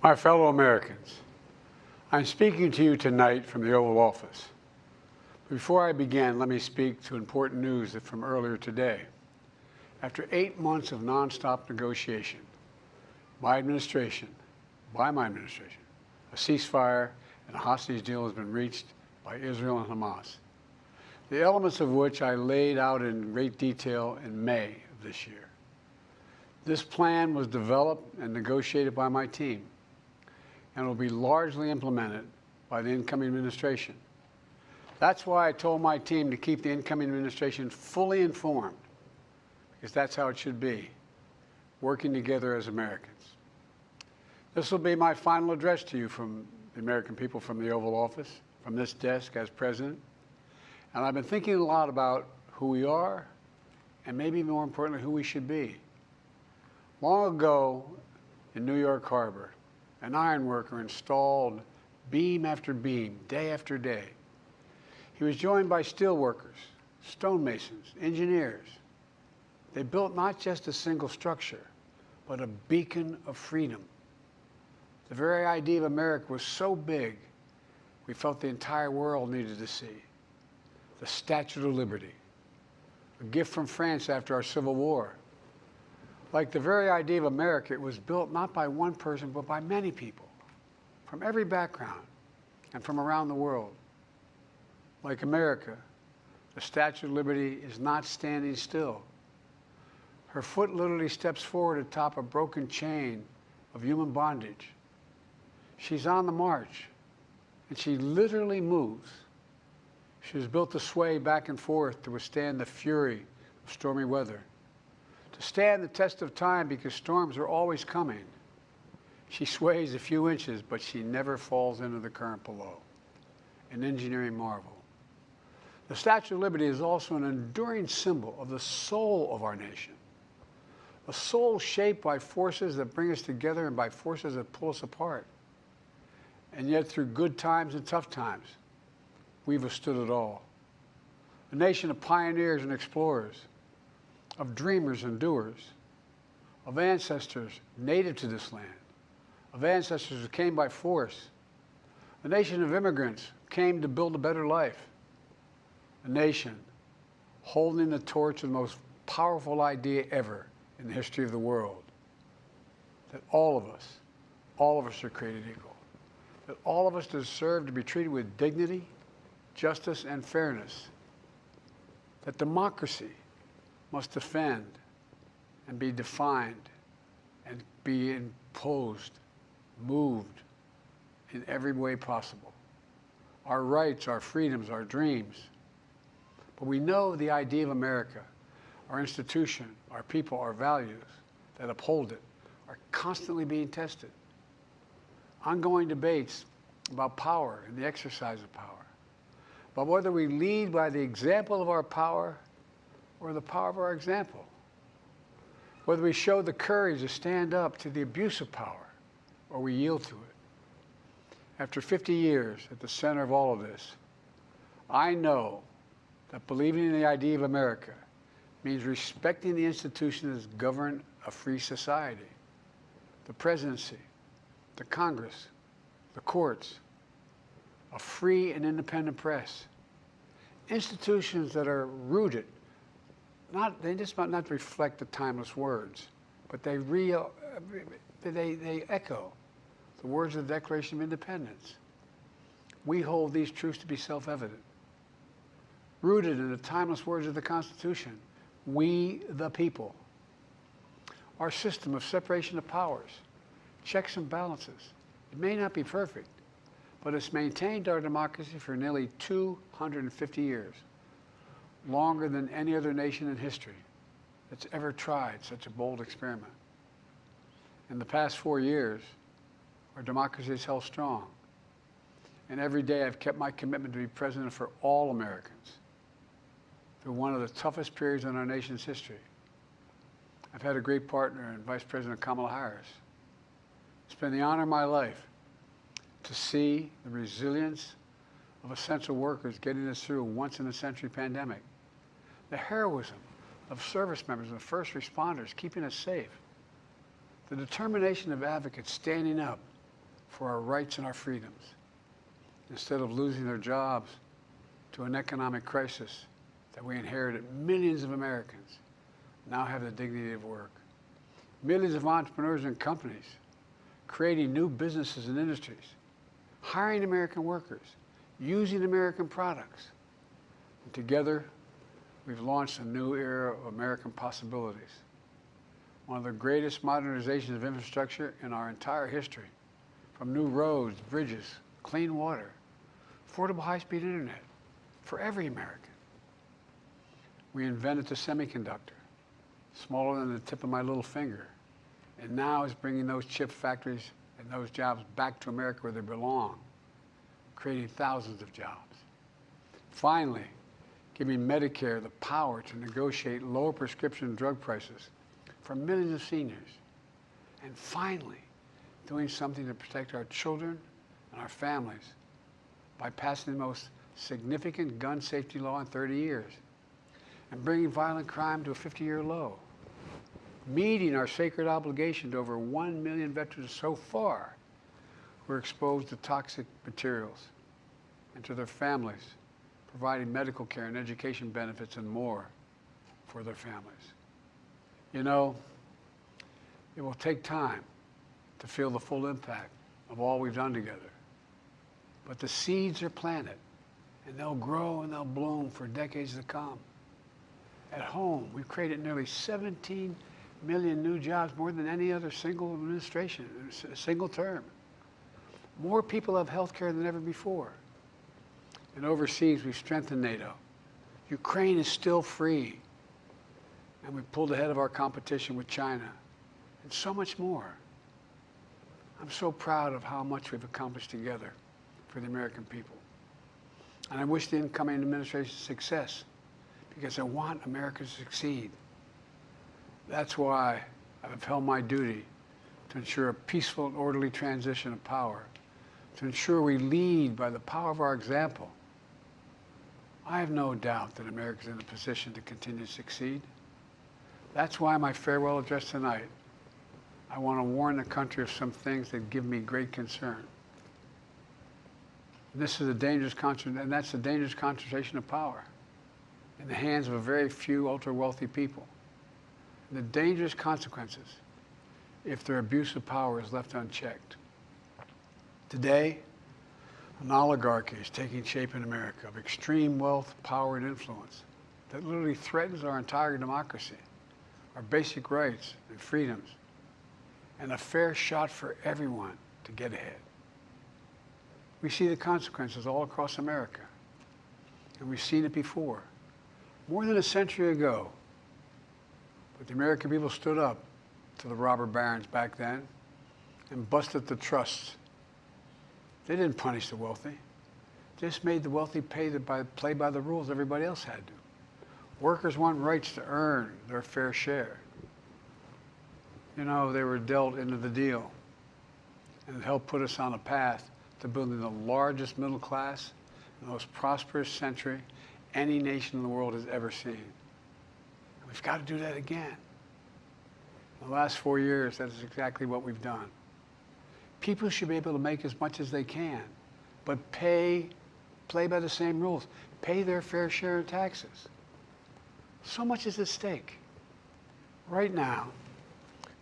My fellow Americans, I'm speaking to you tonight from the Oval Office. Before I begin, let me speak to important news from earlier today. After 8 months of nonstop negotiation, by my administration, a ceasefire and a hostage deal has been reached by Israel and Hamas, the elements of which I laid out in great detail in May of this year. This plan was developed and negotiated by my team and will be largely implemented by the incoming administration. That's why I told my team to keep the incoming administration fully informed, because that's how it should be, working together as Americans. This will be my final address to you from the American people from the Oval Office, from this desk as president. And I've been thinking a lot about who we are and maybe more importantly, who we should be. Long ago in New York Harbor, an iron worker installed beam after beam, day after day. He was joined by steel workers, stonemasons, engineers. They built not just a single structure, but a beacon of freedom. The very idea of America was so big, we felt the entire world needed to see. The Statue of Liberty, a gift from France after our Civil War. Like the very idea of America, it was built not by one person, but by many people, from every background and from around the world. Like America, the Statue of Liberty is not standing still. Her foot literally steps forward atop a broken chain of human bondage. She's on the march, and she literally moves. She was built to sway back and forth to withstand the fury of stormy weather, to stand the test of time because storms are always coming. She sways a few inches, but she never falls into the current below. An engineering marvel. The Statue of Liberty is also an enduring symbol of the soul of our nation. A soul shaped by forces that bring us together and by forces that pull us apart. And yet through good times and tough times, we've withstood it all. A nation of pioneers and explorers, of dreamers and doers, of ancestors native to this land, of ancestors who came by force, a nation of immigrants who came to build a better life, a nation holding the torch of the most powerful idea ever in the history of the world, that all of us are created equal, that all of us deserve to be treated with dignity, justice, and fairness, that democracy must defend and be defined and be imposed, moved in every way possible. Our rights, our freedoms, our dreams. But we know the idea of America, our institution, our people, our values that uphold it are constantly being tested. Ongoing debates about power and the exercise of power, but whether we lead by the example of our power or the power of our example, whether we show the courage to stand up to the abuse of power or we yield to it. After 50 years at the center of all of this, I know that believing in the idea of America means respecting the institutions that govern a free society, the presidency, the Congress, the courts, a free and independent press, institutions that are rooted, they just might not reflect the timeless words, but they echo the words of the Declaration of Independence. We hold these truths to be self-evident. Rooted in the timeless words of the Constitution, we the people. Our system of separation of powers, checks and balances, it may not be perfect, but it's maintained our democracy for nearly 250 years, longer than any other nation in history that's ever tried such a bold experiment. In the past 4 years, our democracy has held strong. And every day I've kept my commitment to be president for all Americans through one of the toughest periods in our nation's history. I've had a great partner in Vice President Kamala Harris. It's been the honor of my life to see the resilience of essential workers getting us through a once-in-a-century pandemic, the heroism of service members and first responders keeping us safe, the determination of advocates standing up for our rights and our freedoms, instead of losing their jobs to an economic crisis that we inherited. Millions of Americans now have the dignity of work. Millions of entrepreneurs and companies creating new businesses and industries, hiring American workers, using American products. And together, we've launched a new era of American possibilities. One of the greatest modernizations of infrastructure in our entire history, from new roads, bridges, clean water, affordable high-speed internet for every American. We invented the semiconductor, smaller than the tip of my little finger, and now is bringing those chip factories and those jobs back to America where they belong, creating thousands of jobs. Finally, giving Medicare the power to negotiate lower prescription drug prices for millions of seniors. And finally, doing something to protect our children and our families by passing the most significant gun safety law in 30 years and bringing violent crime to a 50-year low, meeting our sacred obligation to over 1 million veterans so far who are exposed to toxic materials, and to their families, providing medical care and education benefits and more for their families. You know, it will take time to feel the full impact of all we've done together. But the seeds are planted, and they'll grow and they'll bloom for decades to come. At home, we've created nearly 17 million new jobs, more than any other single administration, a single term. More people have health care than ever before. And overseas, we've strengthened NATO. Ukraine is still free. And we've pulled ahead of our competition with China, and so much more. I'm so proud of how much we've accomplished together for the American people. And I wish the incoming administration success, because I want America to succeed. That's why I've held my duty to ensure a peaceful and orderly transition of power, to ensure we lead by the power of our example. I have no doubt that America is in a position to continue to succeed. That's why my farewell address tonight, I want to warn the country of some things that give me great concern. This is a dangerous and that's a dangerous concentration of power in the hands of a very few ultra-wealthy people. And the dangerous consequences if their abuse of power is left unchecked. Today, an oligarchy is taking shape in America of extreme wealth, power, and influence that literally threatens our entire democracy, our basic rights and freedoms, and a fair shot for everyone to get ahead. We see the consequences all across America, and we've seen it before, more than a century ago. But the American people stood up to the robber barons back then and busted the trusts. They didn't punish the wealthy. They just made the wealthy play by the rules everybody else had to. Workers want rights to earn their fair share. You know, they were dealt into the deal, and it helped put us on a path to building the largest middle class, the most prosperous century any nation in the world has ever seen. And we've got to do that again. In the last 4 years, that is exactly what we've done. People should be able to make as much as they can, but play by the same rules, pay their fair share of taxes. So much is at stake. Right now,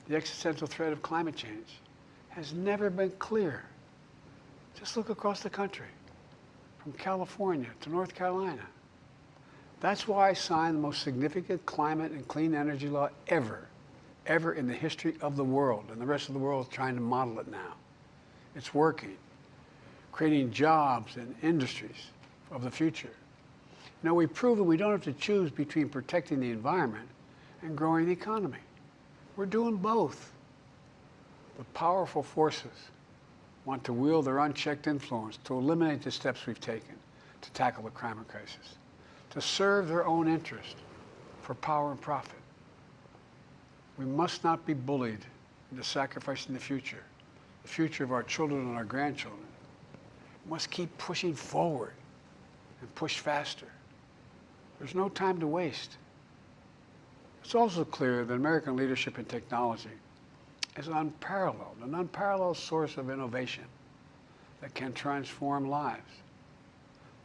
the existential threat of climate change has never been clearer. Just look across the country, from California to North Carolina. That's why I signed the most significant climate and clean energy law ever in the history of the world, and the rest of the world is trying to model it now. It's working, creating jobs and industries of the future. Now, we've proven we don't have to choose between protecting the environment and growing the economy. We're doing both. The powerful forces want to wield their unchecked influence to eliminate the steps we've taken to tackle the climate crisis, to serve their own interest for power and profit. We must not be bullied into sacrificing the future of our children and our grandchildren. We must keep pushing forward and push faster. There's no time to waste. It's also clear that American leadership in technology is an unparalleled source of innovation that can transform lives.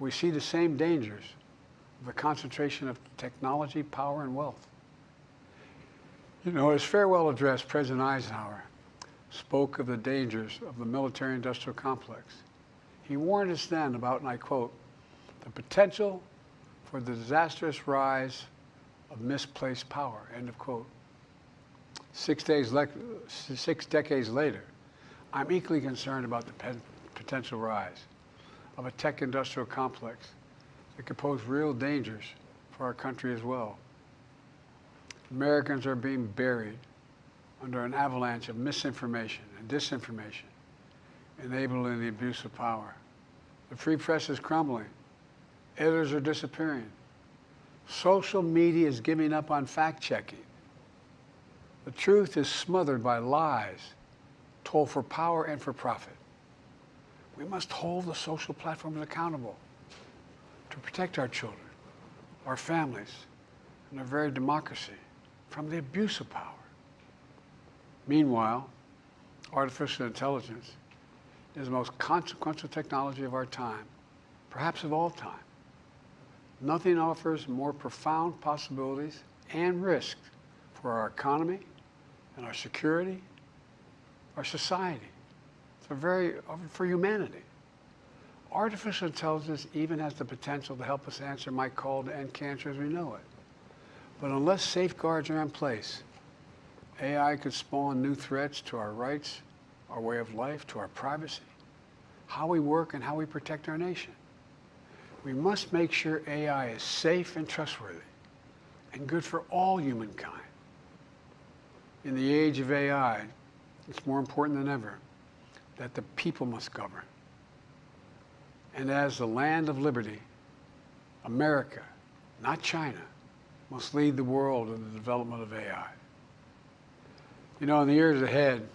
We see the same dangers of the concentration of technology, power, and wealth. You know, his farewell address, President Eisenhower spoke of the dangers of the military-industrial complex. He warned us then about, and I quote, the potential for the disastrous rise of misplaced power, end of quote. 6 decades later, I'm equally concerned about the potential rise of a tech-industrial complex that could pose real dangers for our country as well. Americans are being buried under an avalanche of misinformation and disinformation, enabling the abuse of power. The free press is crumbling. Editors are disappearing. Social media is giving up on fact-checking. The truth is smothered by lies told for power and for profit. We must hold the social platforms accountable to protect our children, our families, and our very democracy from the abuse of power. Meanwhile, artificial intelligence is the most consequential technology of our time, perhaps of all time. Nothing offers more profound possibilities and risks for our economy and our security, our society, for humanity. Artificial intelligence even has the potential to help us answer my call to end cancer as we know it. But unless safeguards are in place, AI could spawn new threats to our rights, our way of life, to our privacy, how we work, and how we protect our nation. We must make sure AI is safe and trustworthy and good for all humankind. In the age of AI, it's more important than ever that the people must govern. And as the land of liberty, America, not China, must lead the world in the development of AI. You know, in the years ahead,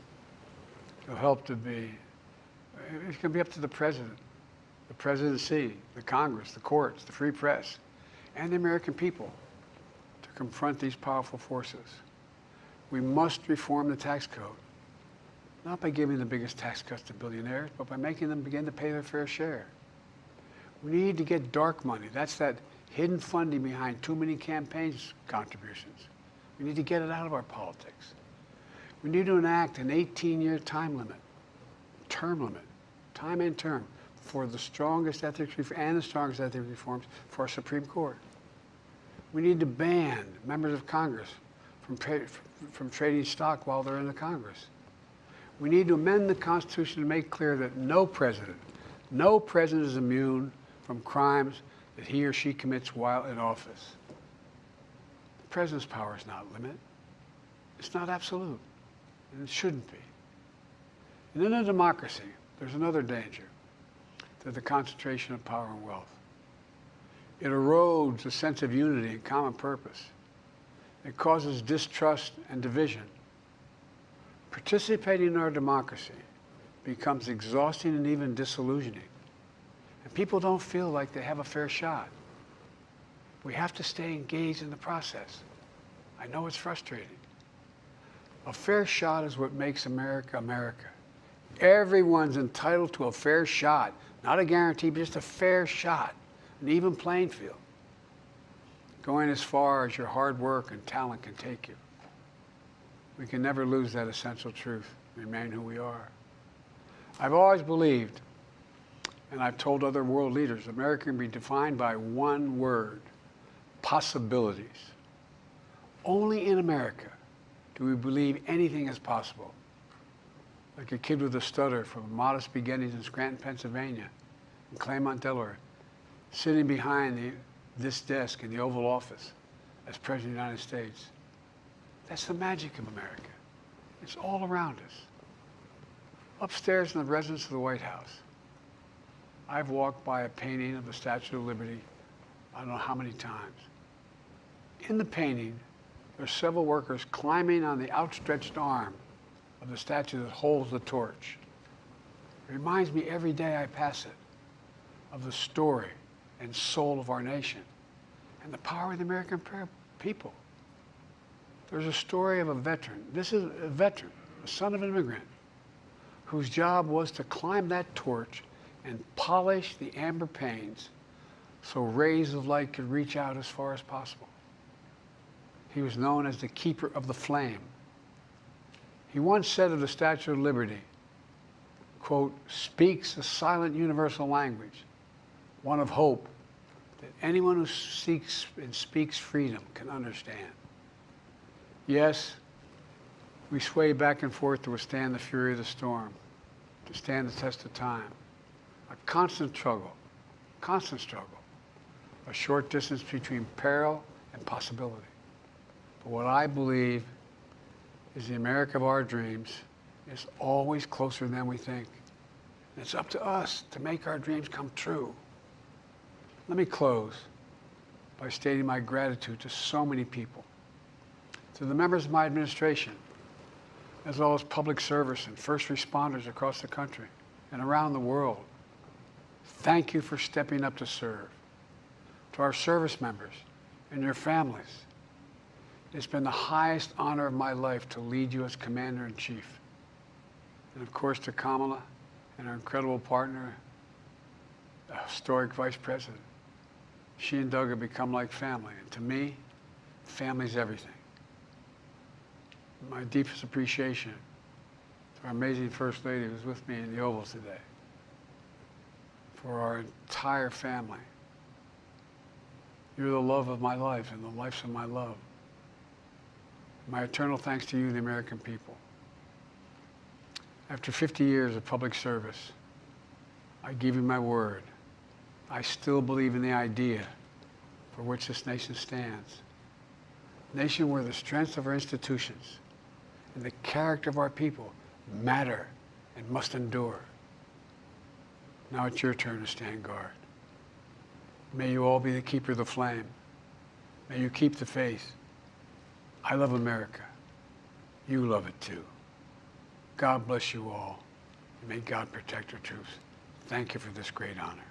it'll help to be, it's going to be up to the president, the presidency, the Congress, the courts, the free press, and the American people to confront these powerful forces. We must reform the tax code, not by giving the biggest tax cuts to billionaires, but by making them begin to pay their fair share. We need to get dark money. That's that hidden funding behind too many campaigns contributions. We need to get it out of our politics. We need to enact an 18-year time and term, for the strongest ethics reforms for our Supreme Court. We need to ban members of Congress from trading stock while they're in the Congress. We need to amend the Constitution to make clear that no president is immune from crimes that he or she commits while in office. The president's power is not limited. It's not absolute, and it shouldn't be. And in a democracy, there's another danger to the concentration of power and wealth. It erodes a sense of unity and common purpose. It causes distrust and division. Participating in our democracy becomes exhausting and even disillusioning. And people don't feel like they have a fair shot. We have to stay engaged in the process. I know it's frustrating. A fair shot is what makes America, America. Everyone's entitled to a fair shot. Not a guarantee, but just a fair shot. An even playing field. Going as far as your hard work and talent can take you. We can never lose that essential truth, remain who we are. I've always believed, and I've told other world leaders, America can be defined by one word: possibilities. Only in America do we believe anything is possible. Like a kid with a stutter from modest beginnings in Scranton, Pennsylvania, and Claremont, Delaware, sitting behind this desk in the Oval Office as President of the United States. That's the magic of America. It's all around us. Upstairs in the residence of the White House, I've walked by a painting of the Statue of Liberty I don't know how many times. In the painting, there are several workers climbing on the outstretched arm of the statue that holds the torch. It reminds me every day I pass it of the story and soul of our nation and the power of the American people. There's a story of a veteran. This is a veteran, a son of an immigrant, whose job was to climb that torch and polish the amber panes so rays of light could reach out as far as possible. He was known as the keeper of the flame. He once said of the Statue of Liberty, quote, "speaks a silent universal language, one of hope that anyone who seeks and speaks freedom can understand." Yes, we sway back and forth to withstand the fury of the storm, to stand the test of time. A constant struggle, a short distance between peril and possibility. But what I believe is the America of our dreams is always closer than we think. And it's up to us to make our dreams come true. Let me close by stating my gratitude to so many people, to the members of my administration, as well as public service and first responders across the country and around the world. Thank you for stepping up to serve. To our service members and your families, it's been the highest honor of my life to lead you as Commander-in-Chief. And of course to Kamala and our incredible partner, the historic Vice President. She and Doug have become like family. And to me, family's everything. My deepest appreciation to our amazing First Lady who's with me in the Oval today, for our entire family. You're the love of my life and the lives of my love. My eternal thanks to you, the American people. After 50 years of public service, I give you my word. I still believe in the idea for which this nation stands. A nation where the strength of our institutions and the character of our people matter and must endure. Now it's your turn to stand guard. May you all be the keeper of the flame. May you keep the faith. I love America. You love it too. God bless you all. And may God protect our troops. Thank you for this great honor.